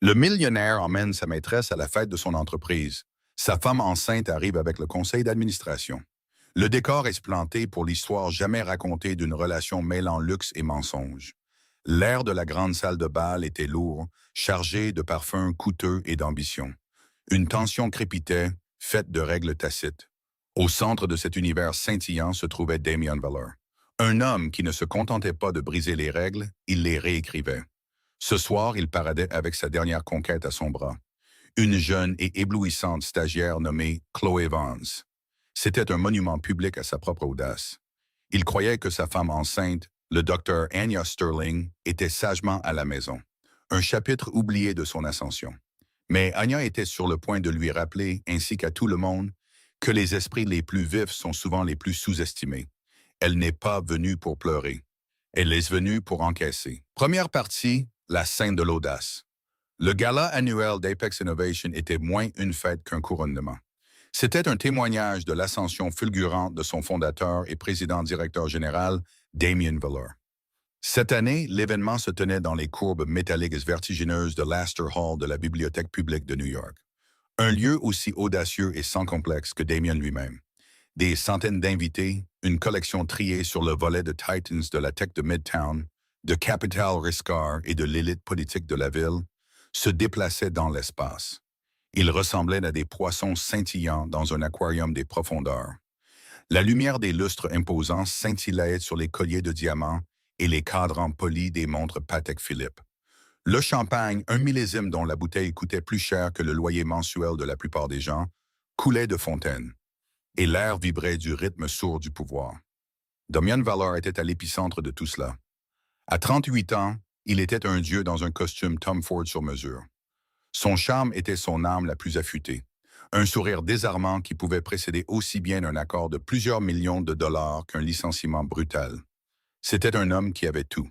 Le millionnaire emmène sa maîtresse à la fête de son entreprise. Sa femme enceinte arrive avec le conseil d'administration. Le décor est planté pour l'histoire jamais racontée d'une relation mêlant luxe et mensonge. L'air de la grande salle de bal était lourd, chargé de parfums coûteux et d'ambition. Une tension crépitait, faite de règles tacites. Au centre de cet univers scintillant se trouvait Damien Valor. Un homme qui ne se contentait pas de briser les règles, il les réécrivait. Ce soir, il paradait avec sa dernière conquête à son bras, une jeune et éblouissante stagiaire nommée Chloé Vance. C'était un monument public à sa propre audace. Il croyait que sa femme enceinte, le docteur Anya Sterling, était sagement à la maison, un chapitre oublié de son ascension. Mais Anya était sur le point de lui rappeler, ainsi qu'à tout le monde, que les esprits les plus vifs sont souvent les plus sous-estimés. Elle n'est pas venue pour pleurer. Elle est venue pour encaisser. Première partie, la scène de l'audace. Le gala annuel d'Apex Innovation était moins une fête qu'un couronnement. C'était un témoignage de l'ascension fulgurante de son fondateur et président-directeur général, Damien Valor. Cette année, l'événement se tenait dans les courbes métalliques vertigineuses de l'Astor Hall de la Bibliothèque publique de New York. Un lieu aussi audacieux et sans complexe que Damien lui-même. Des centaines d'invités, une collection triée sur le volet de Titans de la tech de Midtown, de Capital Riscar et de l'élite politique de la ville, se déplaçaient dans l'espace. Ils ressemblaient à des poissons scintillants dans un aquarium des profondeurs. La lumière des lustres imposants scintillait sur les colliers de diamants et les cadrans polis des montres Patek Philippe. Le champagne, un millésime dont la bouteille coûtait plus cher que le loyer mensuel de la plupart des gens, coulait de fontaines, et l'air vibrait du rythme sourd du pouvoir. Damien Valor était à l'épicentre de tout cela. À 38 ans, il était un dieu dans un costume Tom Ford sur mesure. Son charme était son âme la plus affûtée, un sourire désarmant qui pouvait précéder aussi bien un accord de plusieurs millions de dollars qu'un licenciement brutal. C'était un homme qui avait tout.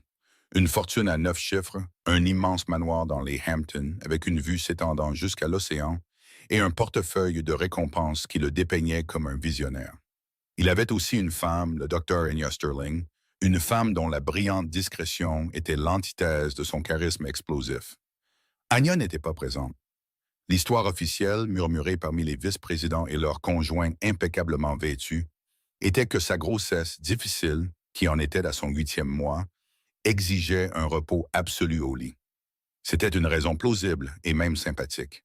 Une fortune à 9 chiffres, un immense manoir dans les Hamptons avec une vue s'étendant jusqu'à l'océan et un portefeuille de récompenses qui le dépeignait comme un visionnaire. Il avait aussi une femme, le docteur Anya Sterling, une femme dont la brillante discrétion était l'antithèse de son charisme explosif. Anya n'était pas présente. L'histoire officielle, murmurée parmi les vice-présidents et leurs conjoints impeccablement vêtus, était que sa grossesse difficile, qui en était à son 8e mois, exigeait un repos absolu au lit. C'était une raison plausible et même sympathique.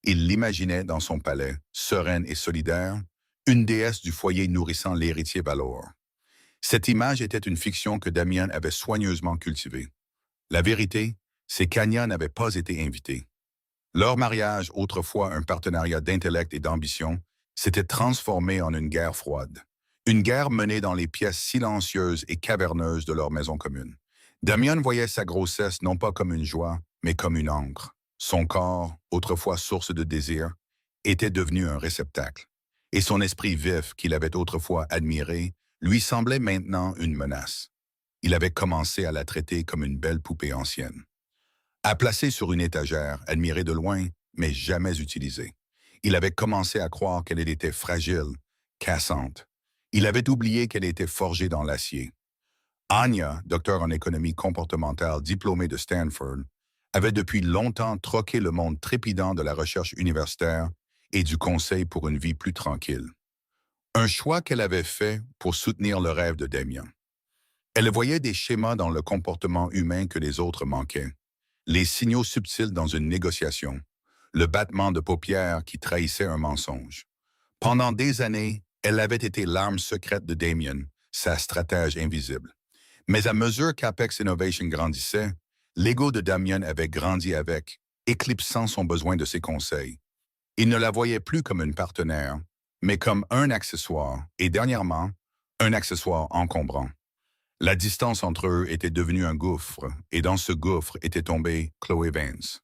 Il l'imaginait dans son palais, sereine et solidaire, une déesse du foyer nourrissant l'héritier Valor. Cette image était une fiction que Damien avait soigneusement cultivée. La vérité, c'est qu'Anya n'avait pas été invitée. Leur mariage, autrefois un partenariat d'intellect et d'ambition, s'était transformé en une guerre froide. Une guerre menée dans les pièces silencieuses et caverneuses de leur maison commune. Damien voyait sa grossesse non pas comme une joie, mais comme une encre. Son corps, autrefois source de désir, était devenu un réceptacle. Et son esprit vif, qu'il avait autrefois admiré, lui semblait maintenant une menace. Il avait commencé à la traiter comme une belle poupée ancienne. À placer sur une étagère, admirée de loin, mais jamais utilisée. Il avait commencé à croire qu'elle était fragile, cassante. Il avait oublié qu'elle était forgée dans l'acier. Anya, docteur en économie comportementale diplômée de Stanford, avait depuis longtemps troqué le monde trépidant de la recherche universitaire et du conseil pour une vie plus tranquille. Un choix qu'elle avait fait pour soutenir le rêve de Damien. Elle voyait des schémas dans le comportement humain que les autres manquaient. Les signaux subtils dans une négociation, le battement de paupières qui trahissait un mensonge. Pendant des années, elle avait été l'arme secrète de Damien, sa stratège invisible. Mais à mesure qu'Apex Innovation grandissait, l'ego de Damien avait grandi avec, éclipsant son besoin de ses conseils. Il ne la voyait plus comme une partenaire, mais comme un accessoire, et dernièrement, un accessoire encombrant. La distance entre eux était devenue un gouffre, et dans ce gouffre était tombée Chloé Vance.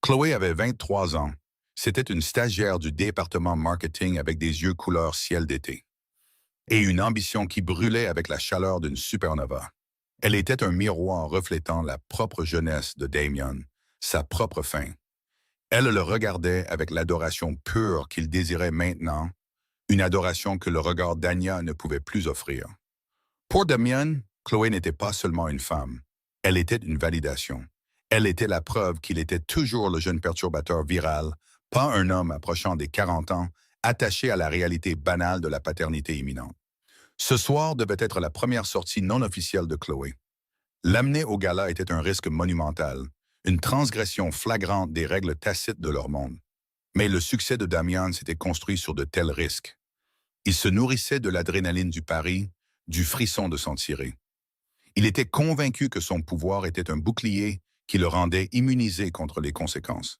Chloé avait 23 ans. C'était une stagiaire du département marketing avec des yeux couleur ciel d'été. Et une ambition qui brûlait avec la chaleur d'une supernova. Elle était un miroir reflétant la propre jeunesse de Damien, sa propre fin. Elle le regardait avec l'adoration pure qu'il désirait maintenant, une adoration que le regard d'Anya ne pouvait plus offrir. Pour Damien, Chloé n'était pas seulement une femme, elle était une validation. Elle était la preuve qu'il était toujours le jeune perturbateur viral, pas un homme approchant des 40 ans, attaché à la réalité banale de la paternité imminente. Ce soir devait être la première sortie non officielle de Chloé. L'amener au gala était un risque monumental, une transgression flagrante des règles tacites de leur monde. Mais le succès de Damian s'était construit sur de tels risques. Il se nourrissait de l'adrénaline du pari, du frisson de s'en tirer. Il était convaincu que son pouvoir était un bouclier qui le rendait immunisé contre les conséquences.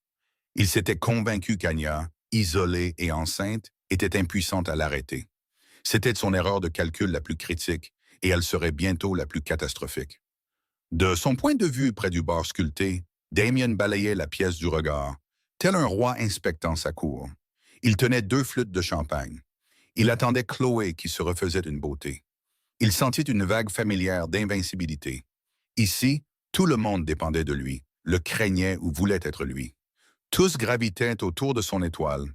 Il s'était convaincu qu'Anya, isolée et enceinte, était impuissante à l'arrêter. C'était son erreur de calcul la plus critique, et elle serait bientôt la plus catastrophique. De son point de vue près du bar sculpté, Damien balayait la pièce du regard, tel un roi inspectant sa cour. Il tenait 2 flûtes de champagne. Il attendait Chloé qui se refaisait une beauté. Il sentit une vague familière d'invincibilité. Ici, tout le monde dépendait de lui, le craignait ou voulait être lui. Tous gravitaient autour de son étoile,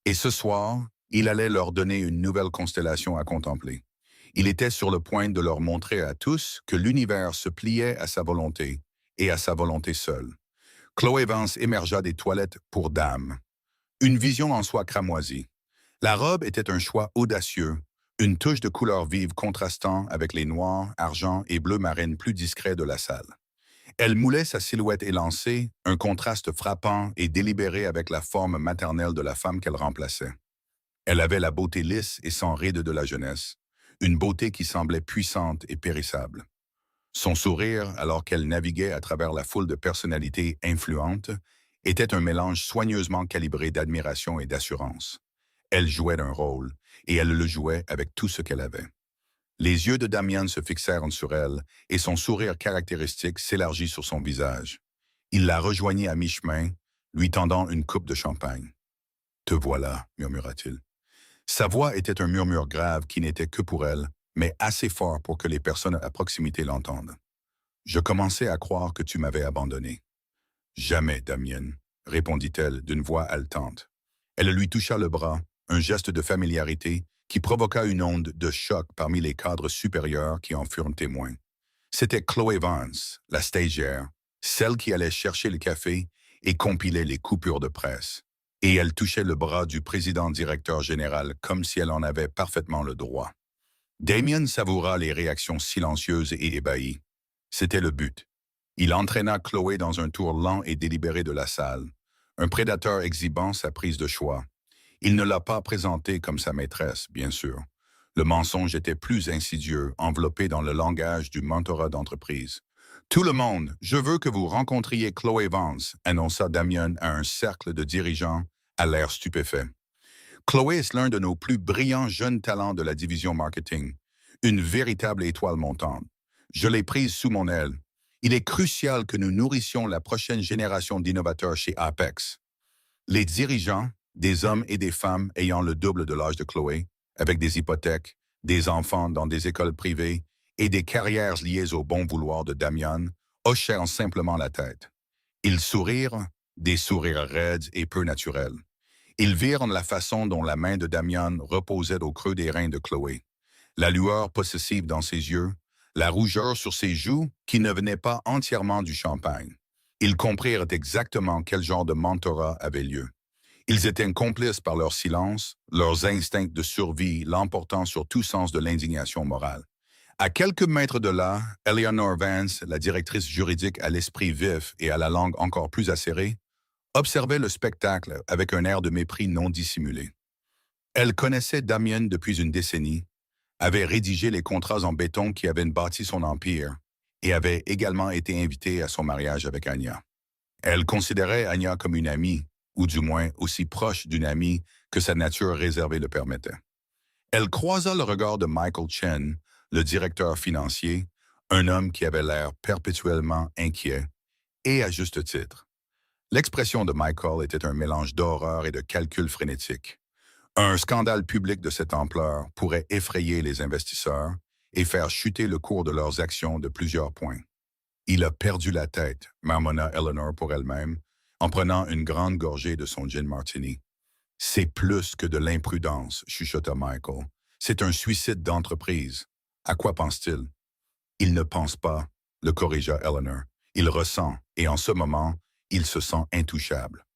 et ce soir, il allait leur donner une nouvelle constellation à contempler. Il était sur le point de leur montrer à tous que l'univers se pliait à sa volonté, et à sa volonté seule. Chloé Vance émergea des toilettes pour dame. Une vision en soi cramoisie. La robe était un choix audacieux, une touche de couleur vive contrastant avec les noirs, argent et bleu marine plus discrets de la salle. Elle moulait sa silhouette élancée, un contraste frappant et délibéré avec la forme maternelle de la femme qu'elle remplaçait. Elle avait la beauté lisse et sans rides de la jeunesse, une beauté qui semblait puissante et périssable. Son sourire, alors qu'elle naviguait à travers la foule de personnalités influentes, était un mélange soigneusement calibré d'admiration et d'assurance. Elle jouait un rôle, et elle le jouait avec tout ce qu'elle avait. Les yeux de Damian se fixèrent sur elle, et son sourire caractéristique s'élargit sur son visage. Il la rejoignit à mi-chemin, lui tendant une coupe de champagne. « Te voilà », murmura-t-il. Sa voix était un murmure grave qui n'était que pour elle, mais assez fort pour que les personnes à proximité l'entendent. « Je commençais à croire que tu m'avais abandonné. »« Jamais, Damien, » répondit-elle d'une voix haletante. Elle lui toucha le bras, un geste de familiarité qui provoqua une onde de choc parmi les cadres supérieurs qui en furent témoins. C'était Chloé Vance, la stagiaire, celle qui allait chercher le café et compiler les coupures de presse. Et elle touchait le bras du président-directeur général comme si elle en avait parfaitement le droit. Damien savoura les réactions silencieuses et ébahies. C'était le but. Il entraîna Chloé dans un tour lent et délibéré de la salle, un prédateur exhibant sa prise de choix. Il ne l'a pas présentée comme sa maîtresse, bien sûr. Le mensonge était plus insidieux, enveloppé dans le langage du mentorat d'entreprise. « Tout le monde, je veux que vous rencontriez Chloé Vance », annonça Damien à un cercle de dirigeants à l'air stupéfait. Chloé est l'un de nos plus brillants jeunes talents de la division marketing, une véritable étoile montante. Je l'ai prise sous mon aile. Il est crucial que nous nourrissions la prochaine génération d'innovateurs chez Apex. Les dirigeants, des hommes et des femmes ayant le double de l'âge de Chloé, avec des hypothèques, des enfants dans des écoles privées et des carrières liées au bon vouloir de Damian, hochèrent simplement la tête. Ils sourirent, des sourires raides et peu naturels. Ils virent la façon dont la main de Damian reposait au creux des reins de Chloé, la lueur possessive dans ses yeux, la rougeur sur ses joues qui ne venait pas entièrement du champagne. Ils comprirent exactement quel genre de mentorat avait lieu. Ils étaient complices par leur silence, leurs instincts de survie l'emportant sur tout sens de l'indignation morale. À quelques mètres de là, Eleanor Vance, la directrice juridique à l'esprit vif et à la langue encore plus acérée, observait le spectacle avec un air de mépris non dissimulé. Elle connaissait Damien depuis une décennie, avait rédigé les contrats en béton qui avaient bâti son empire et avait également été invitée à son mariage avec Anya. Elle considérait Anya comme une amie, ou du moins aussi proche d'une amie que sa nature réservée le permettait. Elle croisa le regard de Michael Chen, le directeur financier, un homme qui avait l'air perpétuellement inquiet, et à juste titre. L'expression de Michael était un mélange d'horreur et de calcul frénétique. Un scandale public de cette ampleur pourrait effrayer les investisseurs et faire chuter le cours de leurs actions de plusieurs points. « Il a perdu la tête », marmonna Eleanor pour elle-même, en prenant une grande gorgée de son gin martini. « C'est plus que de l'imprudence », chuchota Michael. « C'est un suicide d'entreprise. À quoi pense-t-il ?»« Il ne pense pas », le corrigea Eleanor. Il ressent, et en ce moment, il se sent intouchable.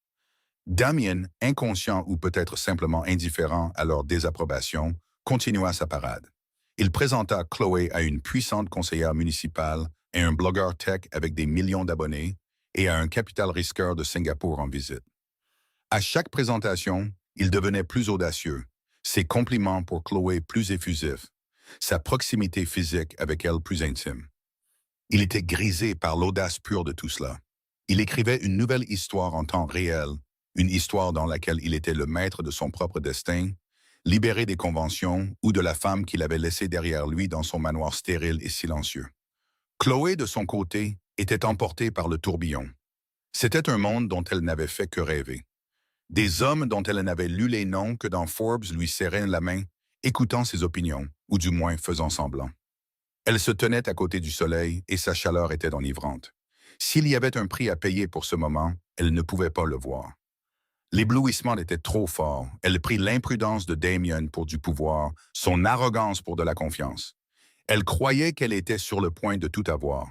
Damien, inconscient ou peut-être simplement indifférent à leur désapprobation, continua sa parade. Il présenta Chloé à une puissante conseillère municipale et un blogueur tech avec des millions d'abonnés et à un capital risqueur de Singapour en visite. À chaque présentation, il devenait plus audacieux, ses compliments pour Chloé plus effusifs, sa proximité physique avec elle plus intime. Il était grisé par l'audace pure de tout cela. Il écrivait une nouvelle histoire en temps réel, une histoire dans laquelle il était le maître de son propre destin, libéré des conventions ou de la femme qu'il avait laissée derrière lui dans son manoir stérile et silencieux. Chloé, de son côté, était emportée par le tourbillon. C'était un monde dont elle n'avait fait que rêver. Des hommes dont elle n'avait lu les noms que dans Forbes lui serraient la main, écoutant ses opinions, ou du moins faisant semblant. Elle se tenait à côté du soleil et sa chaleur était enivrante. S'il y avait un prix à payer pour ce moment, elle ne pouvait pas le voir. L'éblouissement était trop fort. Elle prit l'imprudence de Damien pour du pouvoir, son arrogance pour de la confiance. Elle croyait qu'elle était sur le point de tout avoir.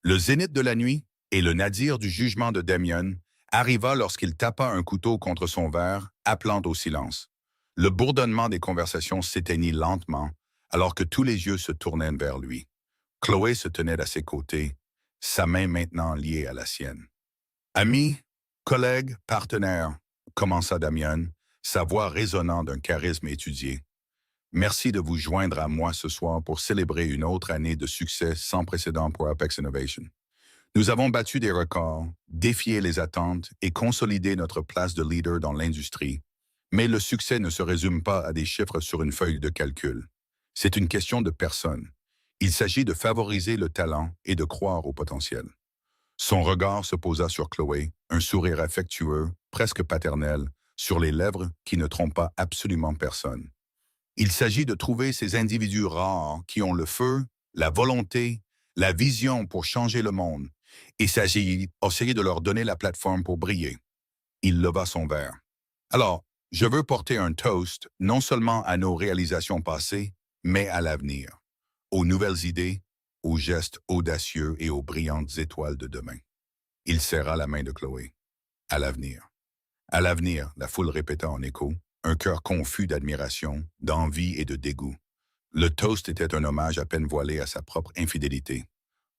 Le zénith de la nuit et le nadir du jugement de Damien arriva lorsqu'il tapa un couteau contre son verre, appelant au silence. Le bourdonnement des conversations s'éteignit lentement, alors que tous les yeux se tournaient vers lui. Chloé se tenait à ses côtés, sa main maintenant liée à la sienne. « Ami, collègue, partenaire, » commença Damien, sa voix résonnant d'un charisme étudié. « Merci de vous joindre à moi ce soir pour célébrer une autre année de succès sans précédent pour Apex Innovation. Nous avons battu des records, défié les attentes et consolidé notre place de leader dans l'industrie. Mais le succès ne se résume pas à des chiffres sur une feuille de calcul. C'est une question de personne. Il s'agit de favoriser le talent et de croire au potentiel. » Son regard se posa sur Chloé, un sourire affectueux, presque paternel, sur les lèvres qui ne trompent pas absolument personne. Il s'agit de trouver ces individus rares qui ont le feu, la volonté, la vision pour changer le monde. Il s'agit d'essayer de leur donner la plateforme pour briller. Il leva son verre. Alors, je veux porter un toast non seulement à nos réalisations passées, mais à l'avenir, aux nouvelles idées, aux gestes audacieux et aux brillantes étoiles de demain. Il serra la main de Chloé. À l'avenir. À l'avenir, la foule répéta en écho, un cœur confus d'admiration, d'envie et de dégoût. Le toast était un hommage à peine voilé à sa propre infidélité,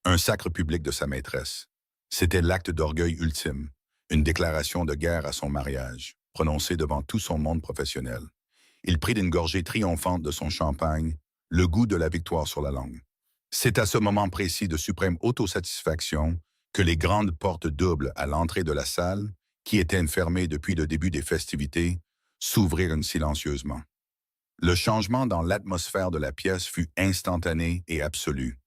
un sacre public de sa maîtresse. C'était l'acte d'orgueil ultime, une déclaration de guerre à son mariage, prononcée devant tout son monde professionnel. Il prit d'une gorgée triomphante de son champagne, le goût de la victoire sur la langue. C'est à ce moment précis de suprême autosatisfaction que les grandes portes doubles à l'entrée de la salle, qui étaient fermées depuis le début des festivités, s'ouvrirent silencieusement. Le changement dans l'atmosphère de la pièce fut instantané et absolu.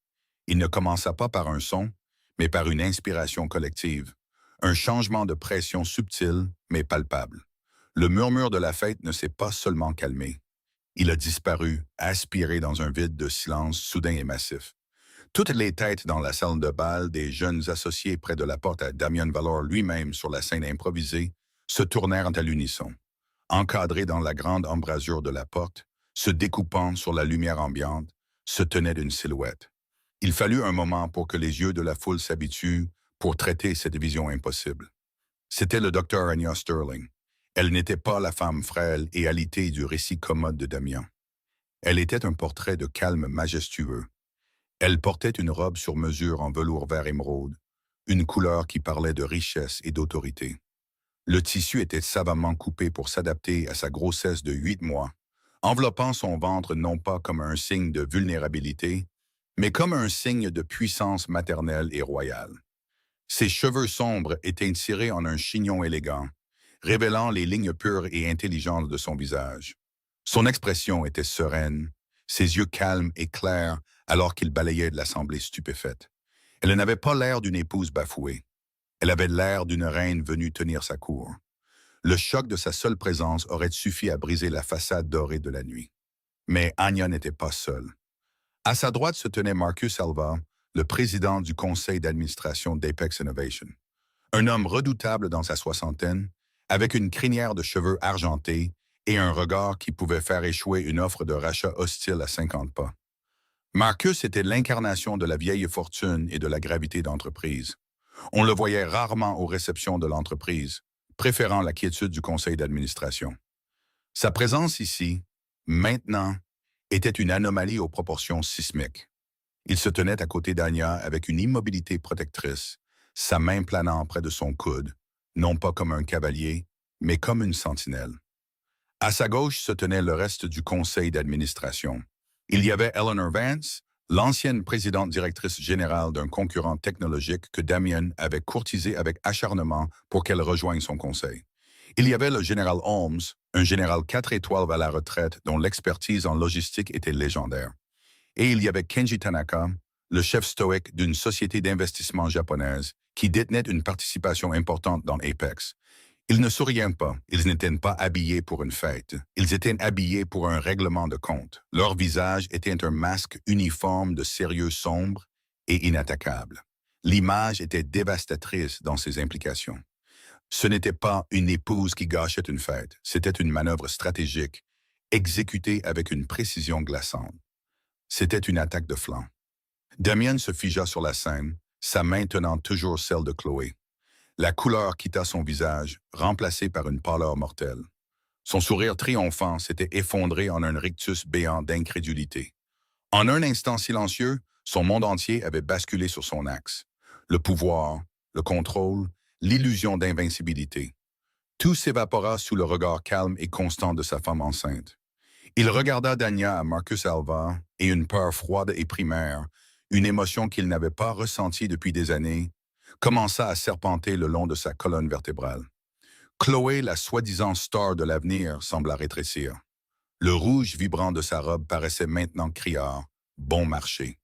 Il ne commença pas par un son, mais par une inspiration collective, un changement de pression subtil, mais palpable. Le murmure de la fête ne s'est pas seulement calmé. Il a disparu, aspiré dans un vide de silence soudain et massif. Toutes les têtes dans la salle de bal, des jeunes associés près de la porte à Damien Valor lui-même sur la scène improvisée, se tournèrent à l'unisson. Encadrés dans la grande embrasure de la porte, se découpant sur la lumière ambiante, se tenaient d'une silhouette. Il fallut un moment pour que les yeux de la foule s'habituent pour traiter cette vision impossible. C'était le docteur Anya Sterling. Elle n'était pas la femme frêle et alitée du récit commode de Damien. Elle était un portrait de calme majestueux. Elle portait une robe sur mesure en velours vert émeraude, une couleur qui parlait de richesse et d'autorité. Le tissu était savamment coupé pour s'adapter à sa grossesse de 8 mois, enveloppant son ventre non pas comme un signe de vulnérabilité, mais comme un signe de puissance maternelle et royale. Ses cheveux sombres étaient tirés en un chignon élégant, révélant les lignes pures et intelligentes de son visage. Son expression était sereine, ses yeux calmes et clairs alors qu'il balayait de l'assemblée stupéfaite. Elle n'avait pas l'air d'une épouse bafouée. Elle avait l'air d'une reine venue tenir sa cour. Le choc de sa seule présence aurait suffi à briser la façade dorée de la nuit. Mais Anya n'était pas seule. À sa droite se tenait Marcus Alva, le président du conseil d'administration d'Apex Innovation. Un homme redoutable dans sa soixantaine, avec une crinière de cheveux argentés et un regard qui pouvait faire échouer une offre de rachat hostile à 50 pas. Marcus était l'incarnation de la vieille fortune et de la gravité d'entreprise. On le voyait rarement aux réceptions de l'entreprise, préférant la quiétude du conseil d'administration. Sa présence ici, maintenant, était une anomalie aux proportions sismiques. Il se tenait à côté d'Anya avec une immobilité protectrice, sa main planant près de son coude, non pas comme un cavalier, mais comme une sentinelle. À sa gauche se tenait le reste du conseil d'administration. Il y avait Eleanor Vance, l'ancienne présidente directrice générale d'un concurrent technologique que Damien avait courtisé avec acharnement pour qu'elle rejoigne son conseil. Il y avait le général Holmes, un général 4 étoiles à la retraite dont l'expertise en logistique était légendaire. Et il y avait Kenji Tanaka, le chef stoïque d'une société d'investissement japonaise qui détenait une participation importante dans Apex. Ils ne souriaient pas, ils n'étaient pas habillés pour une fête, ils étaient habillés pour un règlement de compte. Leur visage était un masque uniforme de sérieux sombre et inattaquable. L'image était dévastatrice dans ses implications. Ce n'était pas une épouse qui gâchait une fête, c'était une manœuvre stratégique, exécutée avec une précision glaçante. C'était une attaque de flanc. Damien se figea sur la scène, sa main tenant toujours celle de Chloé. La couleur quitta son visage, remplacé par une pâleur mortelle. Son sourire triomphant s'était effondré en un rictus béant d'incrédulité. En un instant silencieux, son monde entier avait basculé sur son axe. Le pouvoir, le contrôle, l'illusion d'invincibilité. Tout s'évapora sous le regard calme et constant de sa femme enceinte. Il regarda Danya à Marcus Alva et une peur froide et primaire, une émotion qu'il n'avait pas ressentie depuis des années, commença à serpenter le long de sa colonne vertébrale. Chloé, la soi-disant star de l'avenir, sembla rétrécir. Le rouge vibrant de sa robe paraissait maintenant criard, bon marché.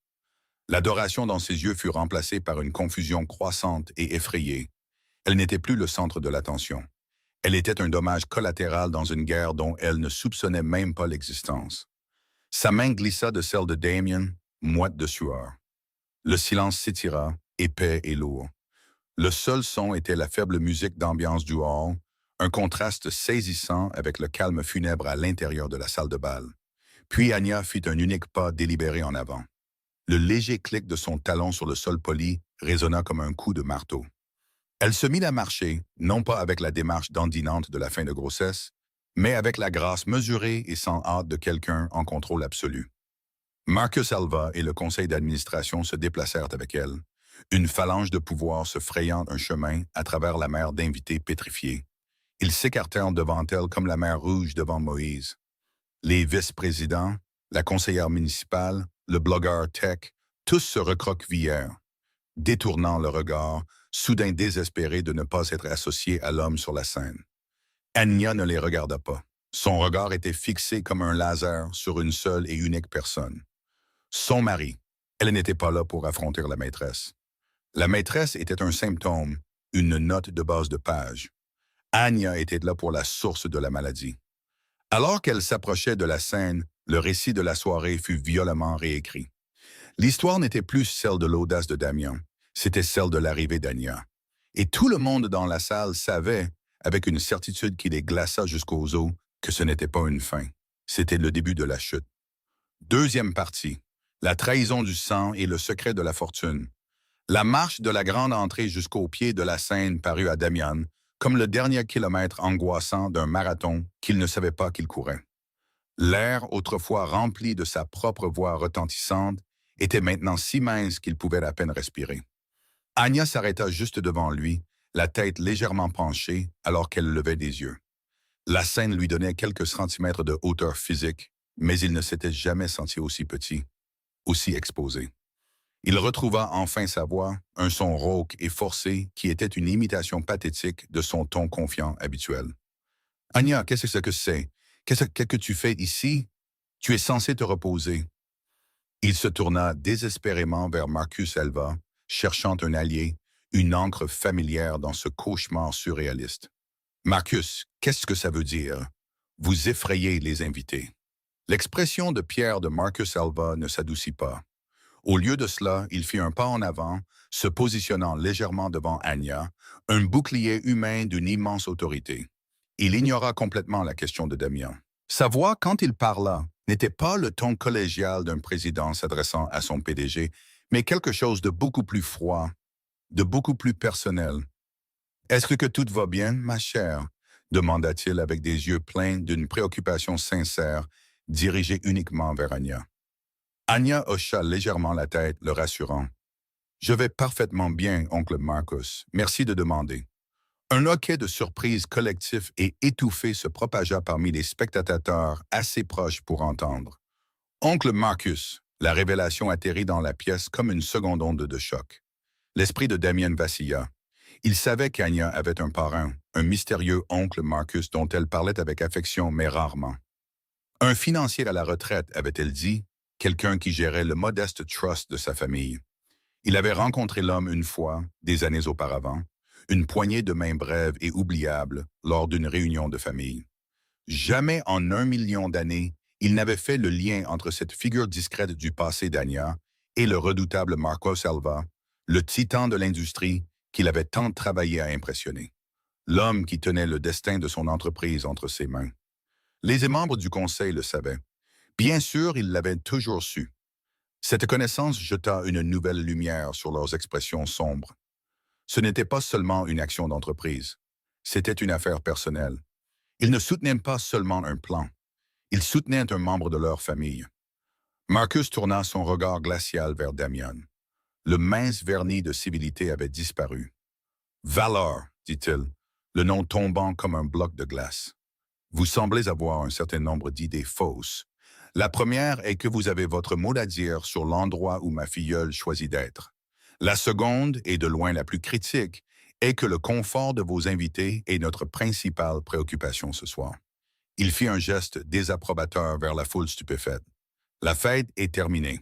L'adoration dans ses yeux fut remplacée par une confusion croissante et effrayée. Elle n'était plus le centre de l'attention. Elle était un dommage collatéral dans une guerre dont elle ne soupçonnait même pas l'existence. Sa main glissa de celle de Damien, moite de sueur. Le silence s'étira, épais et lourd. Le seul son était la faible musique d'ambiance du hall, un contraste saisissant avec le calme funèbre à l'intérieur de la salle de bal. Puis Anya fit un unique pas délibéré en avant. Le léger clic de son talon sur le sol poli résonna comme un coup de marteau. Elle se mit à marcher, non pas avec la démarche dandinante de la fin de grossesse, mais avec la grâce mesurée et sans hâte de quelqu'un en contrôle absolu. Marcus Alva et le conseil d'administration se déplacèrent avec elle, une phalange de pouvoir se frayant un chemin à travers la mer d'invités pétrifiés. Ils s'écartèrent devant elle comme la mer Rouge devant Moïse. Les vice-présidents, la conseillère municipale, le blogueur tech, tous se recroquevillèrent, détournant le regard, soudain désespérés de ne pas être associés à l'homme sur la scène. Anya ne les regarda pas. Son regard était fixé comme un laser sur une seule et unique personne. Son mari. Elle n'était pas là pour affronter la maîtresse. La maîtresse était un symptôme, une note de base de page. Anya était là pour la source de la maladie. Alors qu'elle s'approchait de la scène, le récit de la soirée fut violemment réécrit. L'histoire n'était plus celle de l'audace de Damien, c'était celle de l'arrivée d'Anya. Et tout le monde dans la salle savait, avec une certitude qui les glaça jusqu'aux os, que ce n'était pas une fin. C'était le début de la chute. Deuxième partie. La trahison du sang et le secret de la fortune. La marche de la grande entrée jusqu'au pied de la scène parut à Damian comme le dernier kilomètre angoissant d'un marathon qu'il ne savait pas qu'il courait. L'air, autrefois rempli de sa propre voix retentissante, était maintenant si mince qu'il pouvait à peine respirer. Anya s'arrêta juste devant lui, la tête légèrement penchée alors qu'elle levait des yeux. La scène lui donnait quelques centimètres de hauteur physique, mais il ne s'était jamais senti aussi petit, aussi exposé. Il retrouva enfin sa voix, un son rauque et forcé qui était une imitation pathétique de son ton confiant habituel. « Anya, qu'est-ce que c'est? Qu'est-ce que tu fais ici? Tu es censé te reposer. » Il se tourna désespérément vers Marcus Alva, cherchant un allié, une encre familière dans ce cauchemar surréaliste. « Marcus, qu'est-ce que ça veut dire? Vous effrayez les invités. » L'expression de pierre de Marcus Alva ne s'adoucit pas. Au lieu de cela, il fit un pas en avant, se positionnant légèrement devant Anya, un bouclier humain d'une immense autorité. Il ignora complètement la question de Damien. Sa voix, quand il parla, n'était pas le ton collégial d'un président s'adressant à son PDG, mais quelque chose de beaucoup plus froid, de beaucoup plus personnel. Est-ce que tout va bien, ma chère? Demanda-t-il avec des yeux pleins d'une préoccupation sincère, dirigée uniquement vers Anya. Anya hocha légèrement la tête, le rassurant. Je vais parfaitement bien, oncle Marcus. Merci de demander. Un hoquet de surprise collectif et étouffé se propagea parmi les spectateurs assez proches pour entendre. Oncle Marcus, la révélation atterrit dans la pièce comme une seconde onde de choc. L'esprit de Damien vacilla. Il savait qu'Anya avait un parrain, un mystérieux oncle Marcus dont elle parlait avec affection mais rarement. Un financier à la retraite, avait-elle dit, quelqu'un qui gérait le modeste trust de sa famille. Il avait rencontré l'homme une fois, des années auparavant, une poignée de mains brèves et oubliables lors d'une réunion de famille. Jamais en 1 million d'années, il n'avait fait le lien entre cette figure discrète du passé d'Anya et le redoutable Marco Selva, le titan de l'industrie qu'il avait tant travaillé à impressionner. L'homme qui tenait le destin de son entreprise entre ses mains. Les membres du conseil le savaient. Bien sûr, ils l'avaient toujours su. Cette connaissance jeta une nouvelle lumière sur leurs expressions sombres. Ce n'était pas seulement une action d'entreprise. C'était une affaire personnelle. Ils ne soutenaient pas seulement un plan. Ils soutenaient un membre de leur famille. Marcus tourna son regard glacial vers Damian. Le mince vernis de civilité avait disparu. « Valor », dit-il, le nom tombant comme un bloc de glace. Vous semblez avoir un certain nombre d'idées fausses. La première est que vous avez votre mot à dire sur l'endroit où ma filleule choisit d'être. La seconde, et de loin la plus critique, est que le confort de vos invités est notre principale préoccupation ce soir. Il fit un geste désapprobateur vers la foule stupéfaite. La fête est terminée.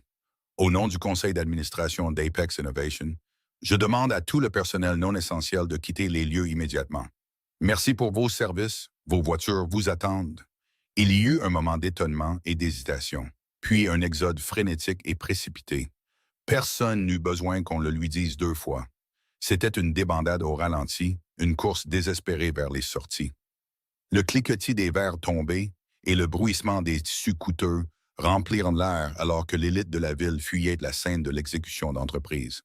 Au nom du conseil d'administration d'Apex Innovation, je demande à tout le personnel non essentiel de quitter les lieux immédiatement. Merci pour vos services, vos voitures vous attendent. Il y eut un moment d'étonnement et d'hésitation, puis un exode frénétique et précipité. Personne n'eut besoin qu'on le lui dise 2 fois. C'était une débandade au ralenti, une course désespérée vers les sorties. Le cliquetis des verres tombés et le bruissement des tissus coûteux remplirent l'air alors que l'élite de la ville fuyait de la scène de l'exécution d'entreprise.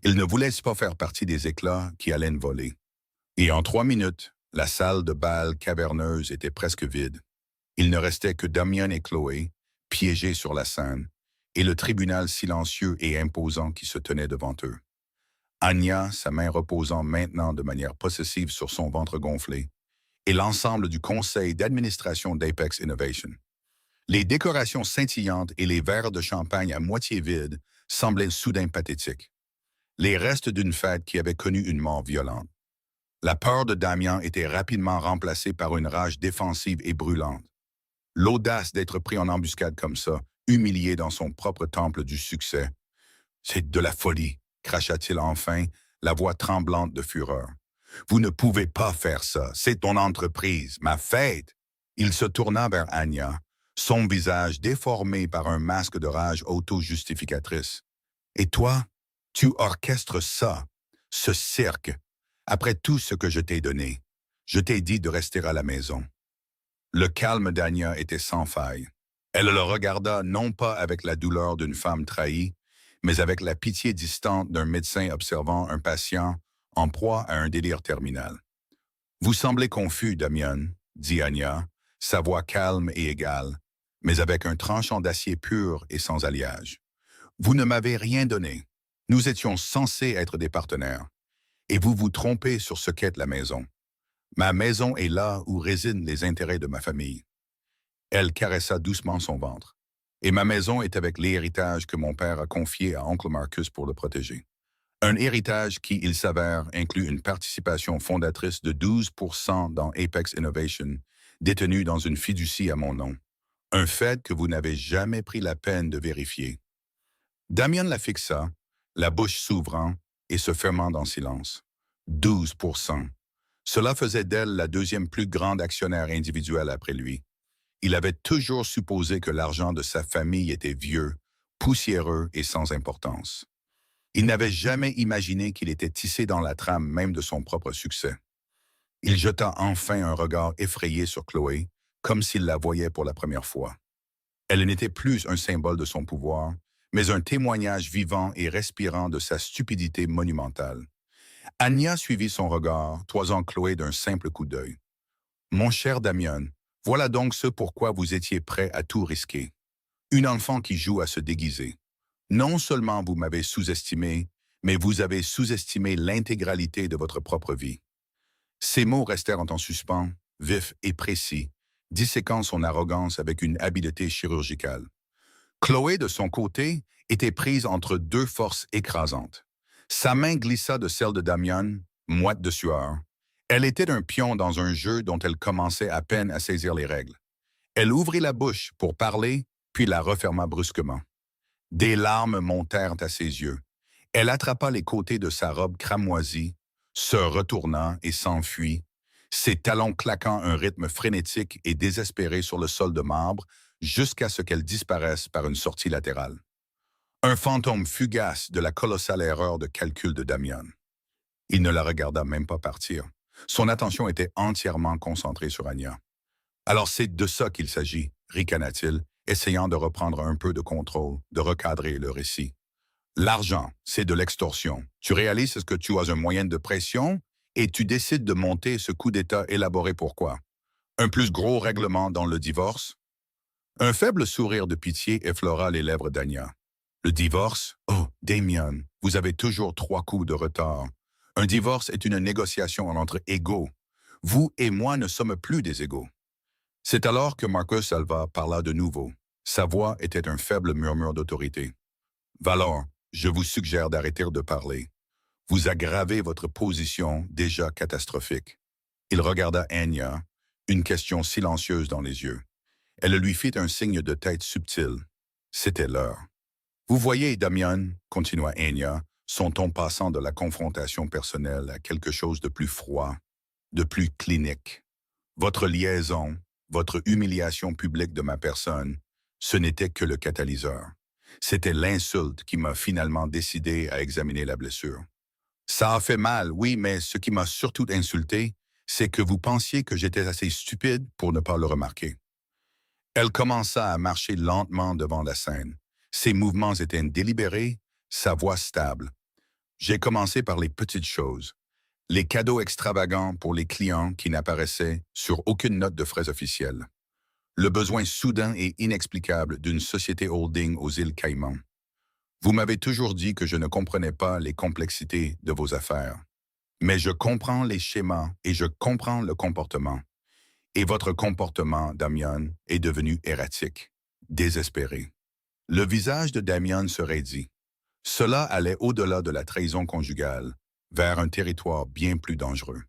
Ils ne voulaient pas faire partie des éclats qui allaient voler. Et en 3 minutes, la salle de bal caverneuse était presque vide. Il ne restait que Damien et Chloé, piégés sur la scène, et le tribunal silencieux et imposant qui se tenait devant eux. Anya, sa main reposant maintenant de manière possessive sur son ventre gonflé, et l'ensemble du conseil d'administration d'Apex Innovation. Les décorations scintillantes et les verres de champagne à moitié vides semblaient soudain pathétiques. Les restes d'une fête qui avait connu une mort violente. La peur de Damien était rapidement remplacée par une rage défensive et brûlante. L'audace d'être pris en embuscade comme ça, humilié dans son propre temple du succès. « C'est de la folie », cracha-t-il enfin, la voix tremblante de fureur. « Vous ne pouvez pas faire ça, c'est ton entreprise, ma fête !» Il se tourna vers Anya, son visage déformé par un masque de rage auto-justificatrice. « Et toi, tu orchestres ça, ce cirque, après tout ce que je t'ai donné. Je t'ai dit de rester à la maison. » Le calme d'Anya était sans faille. Elle le regarda non pas avec la douleur d'une femme trahie, mais avec la pitié distante d'un médecin observant un patient en proie à un délire terminal. « Vous semblez confus, Damien, » dit Anya, sa voix calme et égale, mais avec un tranchant d'acier pur et sans alliage. « Vous ne m'avez rien donné. Nous étions censés être des partenaires. Et vous vous trompez sur ce qu'est la maison. Ma maison est là où résident les intérêts de ma famille. » Elle caressa doucement son ventre. « Et ma maison est avec l'héritage que mon père a confié à oncle Marcus pour le protéger. Un héritage qui, il s'avère, inclut une participation fondatrice de 12% dans Apex Innovation, détenue dans une fiducie à mon nom. Un fait que vous n'avez jamais pris la peine de vérifier. » Damien la fixa, la bouche s'ouvrant et se fermant dans silence. 12%. Cela faisait d'elle la deuxième plus grande actionnaire individuelle après lui. Il avait toujours supposé que l'argent de sa famille était vieux, poussiéreux et sans importance. Il n'avait jamais imaginé qu'il était tissé dans la trame même de son propre succès. Il jeta enfin un regard effrayé sur Chloé, comme s'il la voyait pour la première fois. Elle n'était plus un symbole de son pouvoir, mais un témoignage vivant et respirant de sa stupidité monumentale. Anya suivit son regard, toisant Chloé d'un simple coup d'œil. Mon cher Damien, voilà donc ce pourquoi vous étiez prêt à tout risquer. Une enfant qui joue à se déguiser. Non seulement vous m'avez sous-estimé, mais vous avez sous-estimé l'intégralité de votre propre vie. Ces mots restèrent en suspens, vifs et précis, disséquant son arrogance avec une habileté chirurgicale. Chloé, de son côté, était prise entre deux forces écrasantes. Sa main glissa de celle de Damien, moite de sueur. Elle était un pion dans un jeu dont elle commençait à peine à saisir les règles. Elle ouvrit la bouche pour parler, puis la referma brusquement. Des larmes montèrent à ses yeux. Elle attrapa les côtés de sa robe cramoisie, se retourna et s'enfuit, ses talons claquant un rythme frénétique et désespéré sur le sol de marbre jusqu'à ce qu'elle disparaisse par une sortie latérale. Un fantôme fugace de la colossale erreur de calcul de Damien. Il ne la regarda même pas partir. Son attention était entièrement concentrée sur Anya. Alors c'est de ça qu'il s'agit, ricana-t-il, essayant de reprendre un peu de contrôle, de recadrer le récit. L'argent, c'est de l'extorsion. Tu réalises que tu as un moyen de pression et tu décides de monter ce coup d'État élaboré pourquoi. Un plus gros règlement dans le divorce? Un faible sourire de pitié effleura les lèvres d'Anya. Le divorce? Oh, Damien, vous avez toujours 3 coups de retard. Un divorce est une négociation entre égaux. Vous et moi ne sommes plus des égaux. C'est alors que Marcus Alva parla de nouveau. Sa voix était un faible murmure d'autorité. Valor, je vous suggère d'arrêter de parler. Vous aggravez votre position déjà catastrophique. Il regarda Anya, une question silencieuse dans les yeux. Elle lui fit un signe de tête subtil. C'était l'heure. Vous voyez, Damien, continua Anya, son ton passant de la confrontation personnelle à quelque chose de plus froid, de plus clinique. Votre liaison, votre humiliation publique de ma personne, ce n'était que le catalyseur. C'était l'insulte qui m'a finalement décidé à examiner la blessure. Ça a fait mal, oui, mais ce qui m'a surtout insulté, c'est que vous pensiez que j'étais assez stupide pour ne pas le remarquer. Elle commença à marcher lentement devant la scène. Ses mouvements étaient délibérés, sa voix stable. J'ai commencé par les petites choses. Les cadeaux extravagants pour les clients qui n'apparaissaient sur aucune note de frais officielle. Le besoin soudain et inexplicable d'une société holding aux îles Caïmans. Vous m'avez toujours dit que je ne comprenais pas les complexités de vos affaires. Mais je comprends les schémas et je comprends le comportement. Et votre comportement, Damien, est devenu erratique, désespéré. Le visage de Damien se raidit. Cela allait au-delà de la trahison conjugale, vers un territoire bien plus dangereux.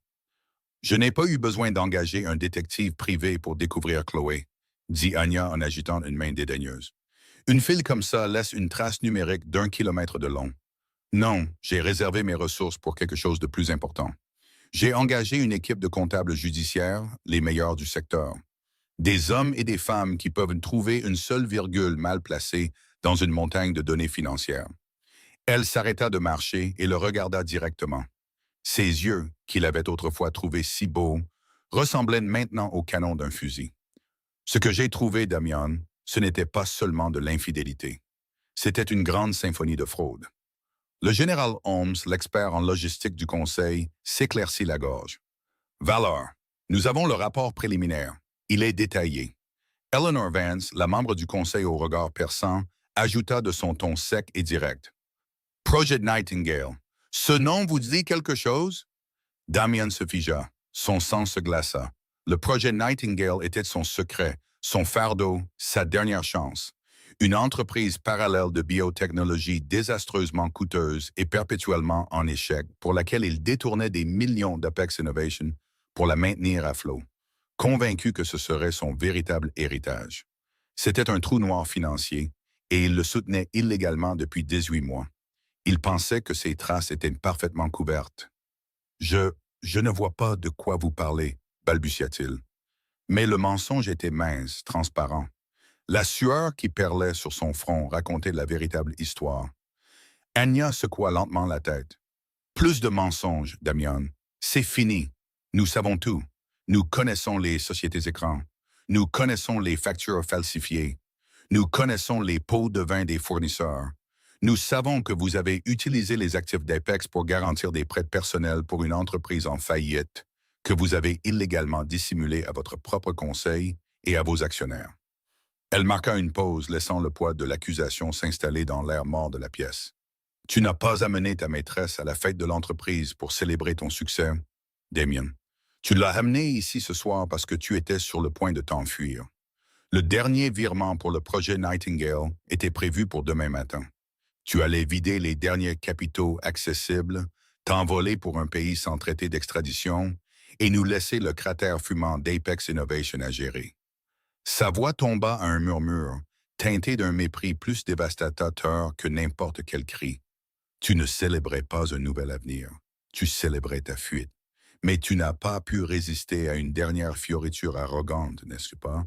Je n'ai pas eu besoin d'engager un détective privé pour découvrir Chloé, dit Anya en agitant une main dédaigneuse. Une file comme ça laisse une trace numérique d'1 kilomètre de long. Non, j'ai réservé mes ressources pour quelque chose de plus important. J'ai engagé une équipe de comptables judiciaires, les meilleurs du secteur. Des hommes et des femmes qui peuvent trouver une seule virgule mal placée dans une montagne de données financières. Elle s'arrêta de marcher et le regarda directement. Ses yeux, qu'il avait autrefois trouvés si beaux, ressemblaient maintenant au canon d'un fusil. Ce que j'ai trouvé, Damien, ce n'était pas seulement de l'infidélité. C'était une grande symphonie de fraude. Le général Holmes, l'expert en logistique du Conseil, s'éclaircit la gorge. Valor, nous avons le rapport préliminaire. Il est détaillé. Eleanor Vance, la membre du Conseil au regard perçant, ajouta de son ton sec et direct. Projet Nightingale. Ce nom vous dit quelque chose? Damien se figea. Son sang se glaça. Le projet Nightingale était son secret, son fardeau, sa dernière chance. Une entreprise parallèle de biotechnologie désastreusement coûteuse et perpétuellement en échec, pour laquelle il détournait des millions d'Apex Innovation pour la maintenir à flot, convaincu que ce serait son véritable héritage. C'était un trou noir financier, et il le soutenait illégalement depuis 18 mois. Il pensait que ses traces étaient parfaitement couvertes. Je ne vois pas de quoi vous parlez, balbutia-t-il. Mais le mensonge était mince, transparent. La sueur qui perlait sur son front racontait la véritable histoire. Anya secoua lentement la tête. Plus de mensonges, Damien. C'est fini. Nous savons tout. Nous connaissons les sociétés écrans. Nous connaissons les factures falsifiées. Nous connaissons les pots de vin des fournisseurs. Nous savons que vous avez utilisé les actifs d'Apex pour garantir des prêts personnels pour une entreprise en faillite que vous avez illégalement dissimulé à votre propre conseil et à vos actionnaires. Elle marqua une pause, laissant le poids de l'accusation s'installer dans l'air mort de la pièce. Tu n'as pas amené ta maîtresse à la fête de l'entreprise pour célébrer ton succès, Damien. Tu l'as amenée ici ce soir parce que tu étais sur le point de t'enfuir. Le dernier virement pour le projet Nightingale était prévu pour demain matin. Tu allais vider les derniers capitaux accessibles, t'envoler pour un pays sans traité d'extradition et nous laisser le cratère fumant d'Apex Innovation à gérer. Sa voix tomba à un murmure, teinté d'un mépris plus dévastateur que n'importe quel cri. Tu ne célébrais pas un nouvel avenir, tu célébrais ta fuite. Mais tu n'as pas pu résister à une dernière fioriture arrogante, n'est-ce pas?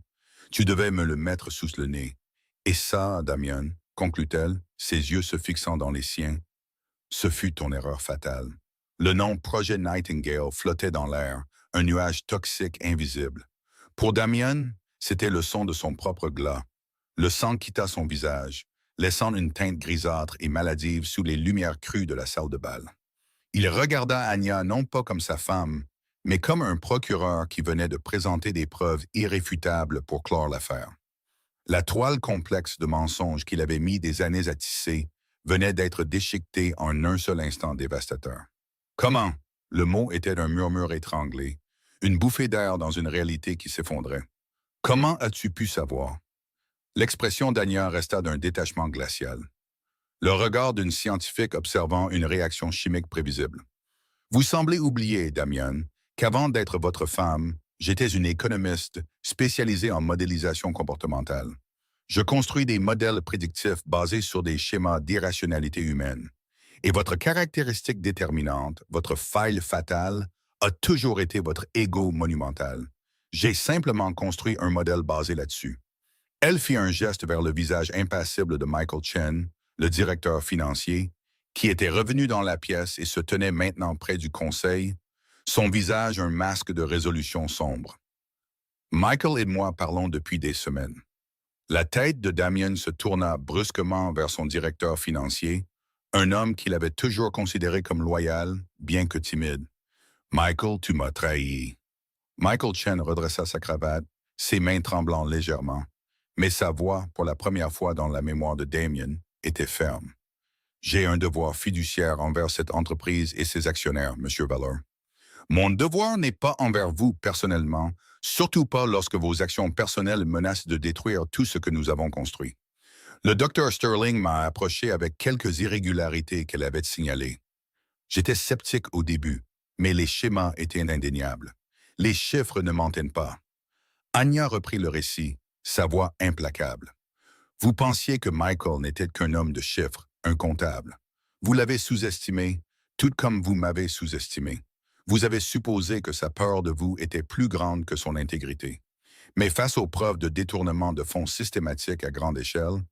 Tu devais me le mettre sous le nez. Et ça, Damien, conclut-elle, ses yeux se fixant dans les siens, ce fut ton erreur fatale. Le nom Projet Nightingale flottait dans l'air, un nuage toxique invisible. Pour Damien, c'était le son de son propre glas. Le sang quitta son visage, laissant une teinte grisâtre et maladive sous les lumières crues de la salle de bal. Il regarda Anya non pas comme sa femme, mais comme un procureur qui venait de présenter des preuves irréfutables pour clore l'affaire. La toile complexe de mensonges qu'il avait mis des années à tisser venait d'être déchiquetée en un seul instant dévastateur. Comment? Le mot était un murmure étranglé, une bouffée d'air dans une réalité qui s'effondrait. Comment as-tu pu savoir? L'expression d'Anya resta d'un détachement glacial. Le regard d'une scientifique observant une réaction chimique prévisible. Vous semblez oublier, Damien, qu'avant d'être votre femme, j'étais une économiste spécialisée en modélisation comportementale. Je construis des modèles prédictifs basés sur des schémas d'irrationalité humaine. Et votre caractéristique déterminante, votre faille fatale, a toujours été votre ego monumental. J'ai simplement construit un modèle basé là-dessus. Elle fit un geste vers le visage impassible de Michael Chen, le directeur financier, qui était revenu dans la pièce et se tenait maintenant près du conseil, son visage un masque de résolution sombre. Michael et moi parlons depuis des semaines. La tête de Damien se tourna brusquement vers son directeur financier, un homme qu'il avait toujours considéré comme loyal, bien que timide. « Michael, tu m'as trahi. » Michael Chen redressa sa cravate, ses mains tremblant légèrement, mais sa voix, pour la première fois dans la mémoire de Damien, était ferme. « J'ai un devoir fiduciaire envers cette entreprise et ses actionnaires, M. Valor. Mon devoir n'est pas envers vous personnellement, surtout pas lorsque vos actions personnelles menacent de détruire tout ce que nous avons construit. Le Dr Sterling m'a approché avec quelques irrégularités qu'elle avait signalées. J'étais sceptique au début, mais les schémas étaient indéniables. Les chiffres ne mentaient pas. Anya reprit le récit, sa voix implacable. Vous pensiez que Michael n'était qu'un homme de chiffres, un comptable. Vous l'avez sous-estimé, tout comme vous m'avez sous-estimé. Vous avez supposé que sa peur de vous était plus grande que son intégrité. Mais face aux preuves de détournement de fonds systématiques à grande échelle,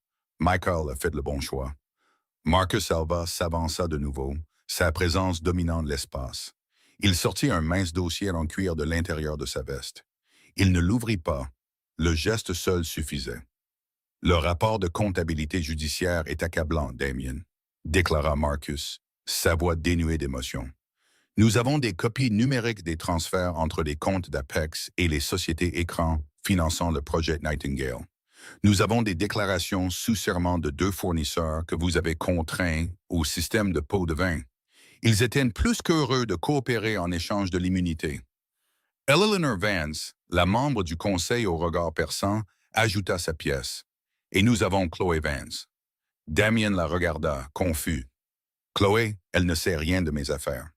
Michael a fait le bon choix. Marcus Alva s'avança de nouveau, sa présence dominant l'espace. Il sortit un mince dossier en cuir de l'intérieur de sa veste. Il ne l'ouvrit pas. Le geste seul suffisait. Le rapport de comptabilité judiciaire est accablant, Damien, déclara Marcus, sa voix dénuée d'émotion. Nous avons des copies numériques des transferts entre les comptes d'Apex et les sociétés écrans finançant le projet Nightingale. Nous avons des déclarations sous serment de 2 fournisseurs que vous avez contraints au système de pots de vin. Ils étaient plus qu'heureux de coopérer en échange de l'immunité. Eleanor Vance, la membre du conseil au regard perçant, ajouta sa pièce. Et nous avons Chloé Vance. Damien la regarda, confus. Chloé, elle ne sait rien de mes affaires.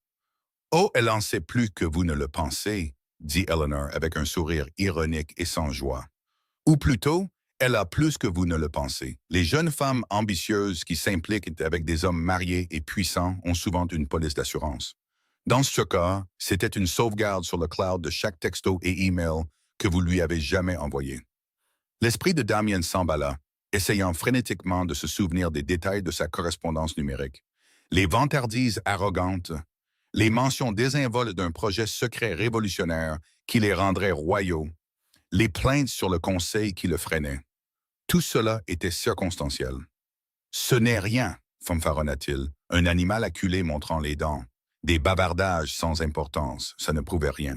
Oh, elle en sait plus que vous ne le pensez, dit Eleanor avec un sourire ironique et sans joie. Ou plutôt, elle a plus que vous ne le pensez. Les jeunes femmes ambitieuses qui s'impliquent avec des hommes mariés et puissants ont souvent une police d'assurance. Dans ce cas, c'était une sauvegarde sur le cloud de chaque texto et email que vous lui avez jamais envoyé. L'esprit de Damien s'emballa, essayant frénétiquement de se souvenir des détails de sa correspondance numérique. Les vantardises arrogantes, les mentions désinvoltes d'un projet secret révolutionnaire qui les rendrait royaux, les plaintes sur le conseil qui le freinait. Tout cela était circonstanciel. Ce n'est rien, fanfaronna-t-il, un animal acculé montrant les dents. Des bavardages sans importance, ça ne prouvait rien.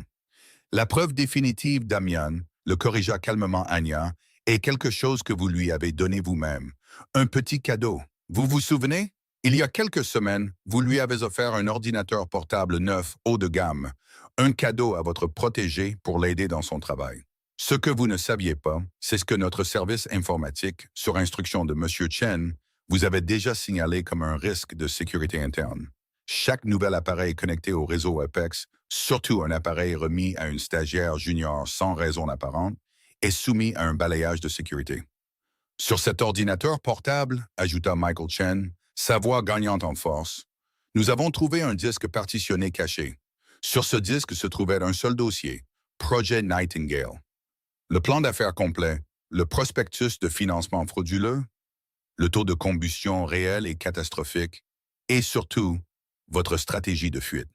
La preuve définitive, Damian, le corrigea calmement Anya, est quelque chose que vous lui avez donné vous-même. Un petit cadeau. Vous vous souvenez? Il y a quelques semaines, vous lui avez offert un ordinateur portable neuf haut de gamme, un cadeau à votre protégé pour l'aider dans son travail. Ce que vous ne saviez pas, c'est ce que notre service informatique, sur instruction de M. Chen, vous avait déjà signalé comme un risque de sécurité interne. Chaque nouvel appareil connecté au réseau Apex, surtout un appareil remis à une stagiaire junior sans raison apparente, est soumis à un balayage de sécurité. Sur cet ordinateur portable, ajouta Michael Chen, sa voix gagnante en force, nous avons trouvé un disque partitionné caché. Sur ce disque se trouvait un seul dossier, Projet Nightingale. Le plan d'affaires complet, le prospectus de financement frauduleux, le taux de combustion réel et catastrophique, et surtout, votre stratégie de fuite.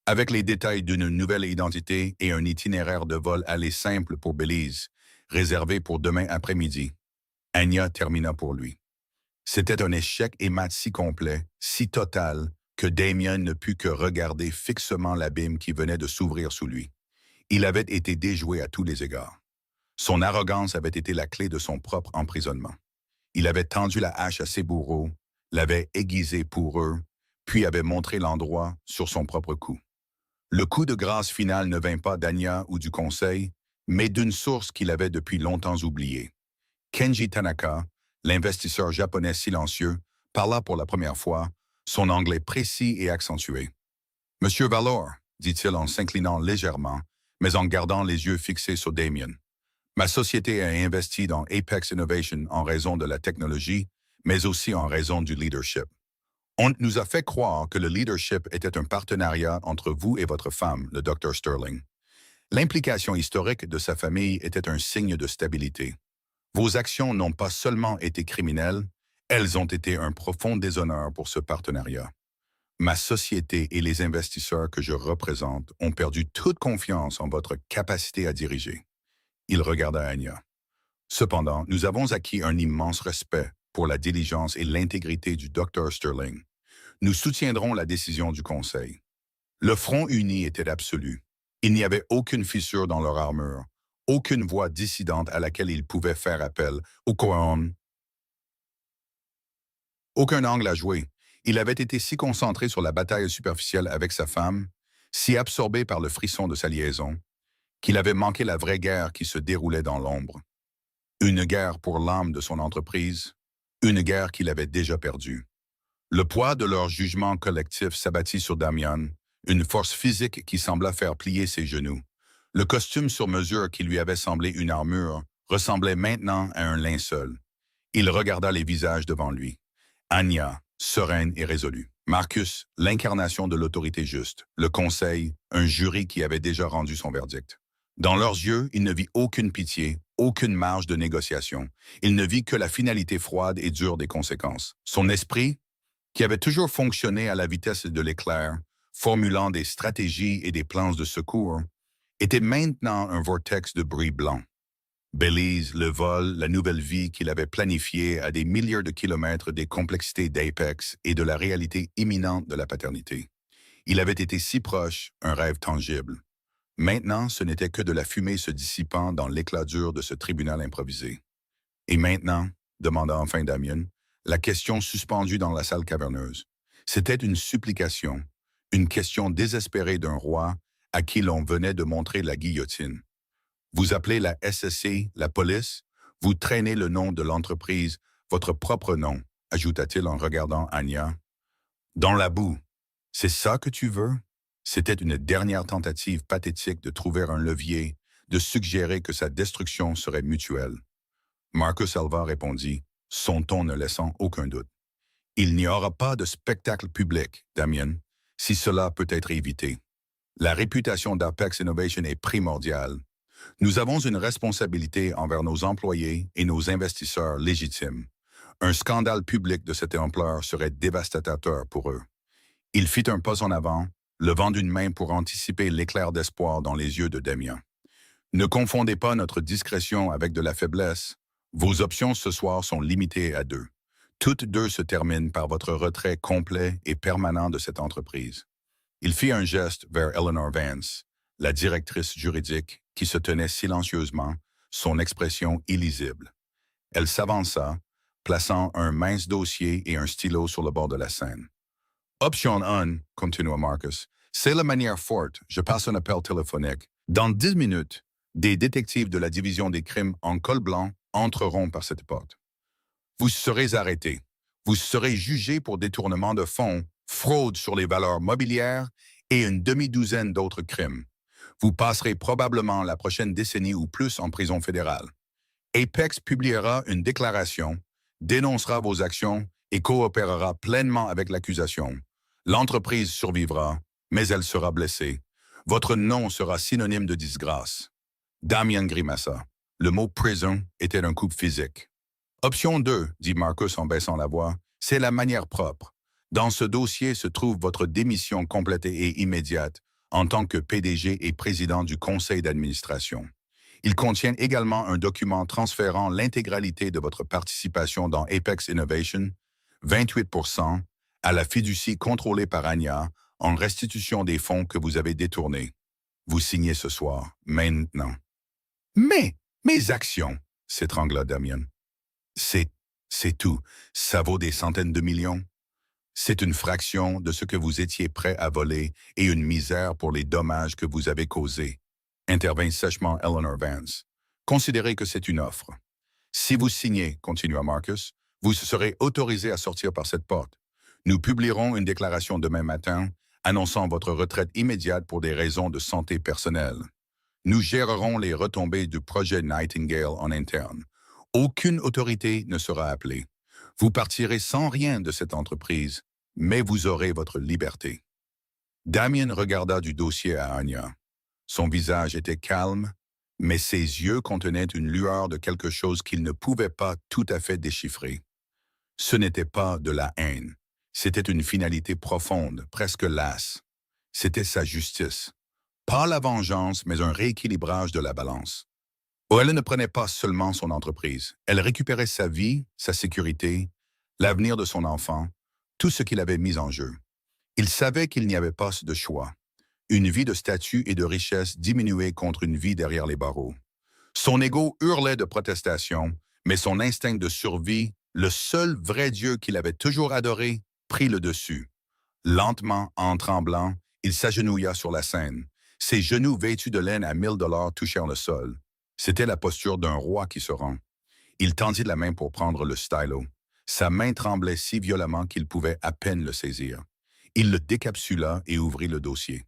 Avec les détails d'une nouvelle identité et un itinéraire de vol aller simple pour Belize, réservé pour demain après-midi, Anya termina pour lui. C'était un échec et mat si complet, si total, que Damien ne put que regarder fixement l'abîme qui venait de s'ouvrir sous lui. Il avait été déjoué à tous les égards. Son arrogance avait été la clé de son propre emprisonnement. Il avait tendu la hache à ses bourreaux, l'avait aiguisé pour eux, puis avait montré l'endroit sur son propre cou. Le coup de grâce final ne vint pas d'Anya ou du Conseil, mais d'une source qu'il avait depuis longtemps oubliée. Kenji Tanaka, l'investisseur japonais silencieux, parla pour la première fois, son anglais précis et accentué. « Monsieur Valor, dit-il en s'inclinant légèrement, mais en gardant les yeux fixés sur Damien. Ma société a investi dans Apex Innovation en raison de la technologie, mais aussi en raison du leadership. On nous a fait croire que le leadership était un partenariat entre vous et votre femme, le Dr. Sterling. L'implication historique de sa famille était un signe de stabilité. Vos actions n'ont pas seulement été criminelles, elles ont été un profond déshonneur pour ce partenariat. Ma société et les investisseurs que je représente ont perdu toute confiance en votre capacité à diriger. » Il regarda Anya. Cependant, nous avons acquis un immense respect pour la diligence et l'intégrité du Dr. Sterling. Nous soutiendrons la décision du Conseil. Le front uni était absolu. Il n'y avait aucune fissure dans leur armure, aucune voix dissidente à laquelle ils pouvaient faire appel, aucun angle à jouer. Il avait été si concentré sur la bataille superficielle avec sa femme, si absorbé par le frisson de sa liaison, qu'il avait manqué la vraie guerre qui se déroulait dans l'ombre. Une guerre pour l'âme de son entreprise, une guerre qu'il avait déjà perdue. Le poids de leur jugement collectif s'abattit sur Damian, une force physique qui sembla faire plier ses genoux. Le costume sur mesure qui lui avait semblé une armure ressemblait maintenant à un linceul. Il regarda les visages devant lui. Anya, sereine et résolue. Marcus, l'incarnation de l'autorité juste. Le Conseil, un jury qui avait déjà rendu son verdict. Dans leurs yeux, il ne vit aucune pitié, aucune marge de négociation. Il ne vit que la finalité froide et dure des conséquences. Son esprit, qui avait toujours fonctionné à la vitesse de l'éclair, formulant des stratégies et des plans de secours, était maintenant un vortex de bruit blanc. Belize, le vol, la nouvelle vie qu'il avait planifiée à des milliers de kilomètres des complexités d'Apex et de la réalité imminente de la paternité. Il avait été si proche, un rêve tangible. Maintenant, ce n'était que de la fumée se dissipant dans l'éclat dur de ce tribunal improvisé. Et maintenant, demanda enfin Damien, la question suspendue dans la salle caverneuse. C'était une supplication, une question désespérée d'un roi à qui l'on venait de montrer la guillotine. Vous appelez la SSC, la police, vous traînez le nom de l'entreprise, votre propre nom, ajouta-t-il en regardant Anya. Dans la boue. C'est ça que tu veux? C'était une dernière tentative pathétique de trouver un levier, de suggérer que sa destruction serait mutuelle. Marcus Alva répondit, son ton ne laissant aucun doute. Il n'y aura pas de spectacle public, Damien, si cela peut être évité. La réputation d'Apex Innovation est primordiale. Nous avons une responsabilité envers nos employés et nos investisseurs légitimes. Un scandale public de cette ampleur serait dévastateur pour eux. Il fit un pas en avant, levant d'une main pour anticiper l'éclair d'espoir dans les yeux de Damien. Ne confondez pas notre discrétion avec de la faiblesse. Vos options ce soir sont limitées à deux. Toutes deux se terminent par votre retrait complet et permanent de cette entreprise. Il fit un geste vers Eleanor Vance, la directrice juridique, qui se tenait silencieusement, son expression illisible. Elle s'avança, plaçant un mince dossier et un stylo sur le bord de la scène. Option 1, continua Marcus, c'est la manière forte, je passe un appel téléphonique. Dans 10 minutes, des détectives de la division des crimes en col blanc entreront par cette porte. Vous serez arrêté. Vous serez jugé pour détournement de fonds, fraude sur les valeurs mobilières et une demi-douzaine d'autres crimes. Vous passerez probablement la prochaine décennie ou plus en prison fédérale. Apex publiera une déclaration, dénoncera vos actions et coopérera pleinement avec l'accusation. L'entreprise survivra, mais elle sera blessée. Votre nom sera synonyme de disgrâce. Damien grimaça. Le mot « prison » était un coup physique. Option 2, dit Marcus en baissant la voix, c'est la manière propre. Dans ce dossier se trouve votre démission complète et immédiate en tant que PDG et président du conseil d'administration. Il contient également un document transférant l'intégralité de votre participation dans Apex Innovation, 28%, à la fiducie contrôlée par Anya en restitution des fonds que vous avez détournés. Vous signez ce soir, maintenant. Mais, mes actions, s'étrangla Damien. C'est tout. Ça vaut des centaines de millions. C'est une fraction de ce que vous étiez prêt à voler et une misère pour les dommages que vous avez causés. Intervint sèchement Eleanor Vance. Considérez que c'est une offre. Si vous signez, continua Marcus, vous serez autorisé à sortir par cette porte. Nous publierons une déclaration demain matin annonçant votre retraite immédiate pour des raisons de santé personnelle. Nous gérerons les retombées du projet Nightingale en interne. Aucune autorité ne sera appelée. Vous partirez sans rien de cette entreprise, mais vous aurez votre liberté. Damien regarda du dossier à Anya. Son visage était calme, mais ses yeux contenaient une lueur de quelque chose qu'il ne pouvait pas tout à fait déchiffrer. Ce n'était pas de la haine. C'était une finalité profonde, presque lasse. C'était sa justice. Pas la vengeance, mais un rééquilibrage de la balance. Elle ne prenait pas seulement son entreprise. Elle récupérait sa vie, sa sécurité, l'avenir de son enfant, tout ce qu'il avait mis en jeu. Il savait qu'il n'y avait pas de choix. Une vie de statut et de richesse diminuée contre une vie derrière les barreaux. Son ego hurlait de protestation, mais son instinct de survie, le seul vrai Dieu qu'il avait toujours adoré, prit le dessus. Lentement, en tremblant, il s'agenouilla sur la scène. Ses genoux vêtus de laine à 1 000 $ touchèrent le sol. C'était la posture d'un roi qui se rend. Il tendit la main pour prendre le stylo. Sa main tremblait si violemment qu'il pouvait à peine le saisir. Il le décapsula et ouvrit le dossier.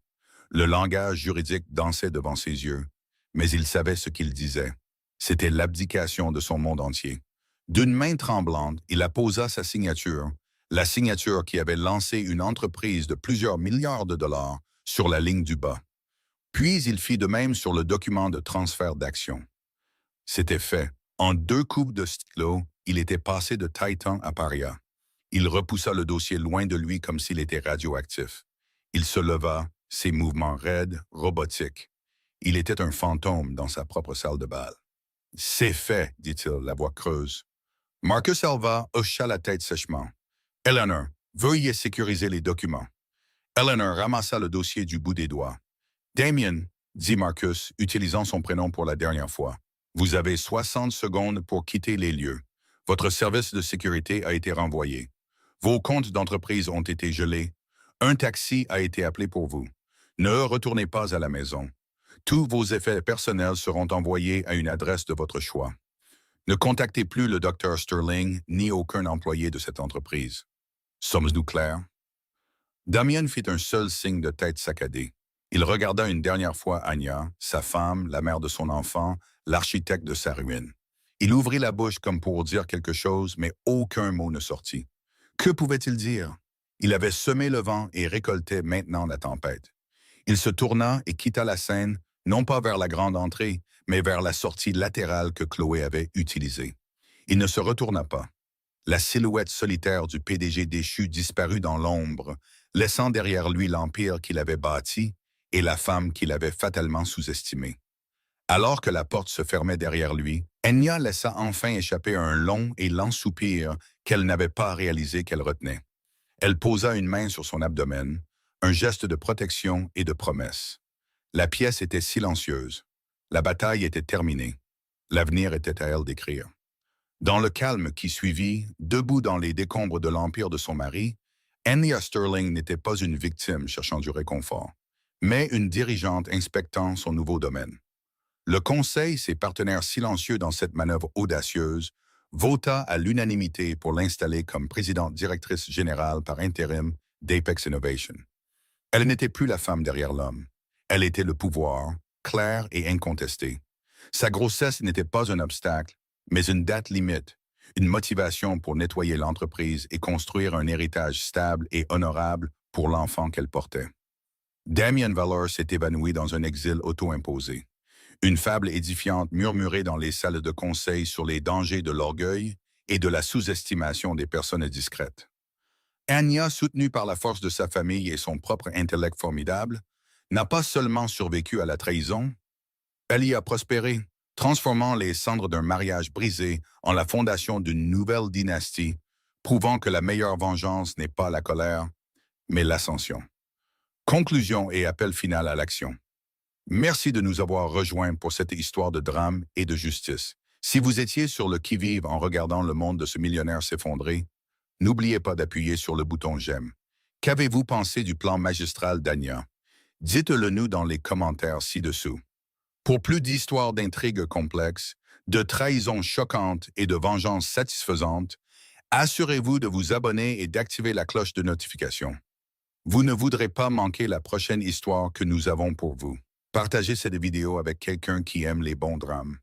Le langage juridique dansait devant ses yeux, mais il savait ce qu'il disait. C'était l'abdication de son monde entier. D'une main tremblante, il apposa sa signature, la signature qui avait lancé une entreprise de plusieurs milliards de dollars sur la ligne du bas. Puis il fit de même sur le document de transfert d'actions. C'était fait. En 2 coups de stylo, il était passé de Titan à paria. Il repoussa le dossier loin de lui comme s'il était radioactif. Il se leva, ses mouvements raides, robotiques. Il était un fantôme dans sa propre salle de bal. « C'est fait, dit-il, la voix creuse. Marcus Alva hocha la tête sèchement. « Eleanor, veuillez sécuriser les documents. » Eleanor ramassa le dossier du bout des doigts. « Damien, dit Marcus, utilisant son prénom pour la dernière fois, vous avez 60 secondes pour quitter les lieux. Votre service de sécurité a été renvoyé. Vos comptes d'entreprise ont été gelés. Un taxi a été appelé pour vous. Ne retournez pas à la maison. Tous vos effets personnels seront envoyés à une adresse de votre choix. Ne contactez plus le Dr Sterling ni aucun employé de cette entreprise. Sommes-nous clairs? » Damien fit un seul signe de tête saccadé. Il regarda une dernière fois Anya, sa femme, la mère de son enfant, l'architecte de sa ruine. Il ouvrit la bouche comme pour dire quelque chose, mais aucun mot ne sortit. Que pouvait-il dire? Il avait semé le vent et récoltait maintenant la tempête. Il se tourna et quitta la scène, non pas vers la grande entrée, mais vers la sortie latérale que Chloé avait utilisée. Il ne se retourna pas. La silhouette solitaire du PDG déchu disparut dans l'ombre, laissant derrière lui l'empire qu'il avait bâti et la femme qu'il avait fatalement sous-estimée. Alors que la porte se fermait derrière lui, Enya laissa enfin échapper un long et lent soupir qu'elle n'avait pas réalisé qu'elle retenait. Elle posa une main sur son abdomen, un geste de protection et de promesse. La pièce était silencieuse. La bataille était terminée. L'avenir était à elle d'écrire. Dans le calme qui suivit, debout dans les décombres de l'empire de son mari, Enya Sterling n'était pas une victime cherchant du réconfort, mais une dirigeante inspectant son nouveau domaine. Le Conseil, ses partenaires silencieux dans cette manœuvre audacieuse, vota à l'unanimité pour l'installer comme présidente directrice générale par intérim d'Apex Innovation. Elle n'était plus la femme derrière l'homme. Elle était le pouvoir, clair et incontesté. Sa grossesse n'était pas un obstacle, mais une date limite, une motivation pour nettoyer l'entreprise et construire un héritage stable et honorable pour l'enfant qu'elle portait. Damien Valor s'est évanoui dans un exil auto-imposé. Une fable édifiante murmurée dans les salles de conseil sur les dangers de l'orgueil et de la sous-estimation des personnes discrètes. Anya, soutenue par la force de sa famille et son propre intellect formidable, n'a pas seulement survécu à la trahison, elle y a prospéré, transformant les cendres d'un mariage brisé en la fondation d'une nouvelle dynastie, prouvant que la meilleure vengeance n'est pas la colère, mais l'ascension. Conclusion et appel final à l'action. Merci de nous avoir rejoints pour cette histoire de drame et de justice. Si vous étiez sur le qui-vive en regardant le monde de ce millionnaire s'effondrer, n'oubliez pas d'appuyer sur le bouton j'aime. Qu'avez-vous pensé du plan magistral d'Anya? Dites-le nous dans les commentaires ci-dessous. Pour plus d'histoires d'intrigues complexes, de trahisons choquantes et de vengeances satisfaisantes, assurez-vous de vous abonner et d'activer la cloche de notification. Vous ne voudrez pas manquer la prochaine histoire que nous avons pour vous. Partagez cette vidéo avec quelqu'un qui aime les bons drames.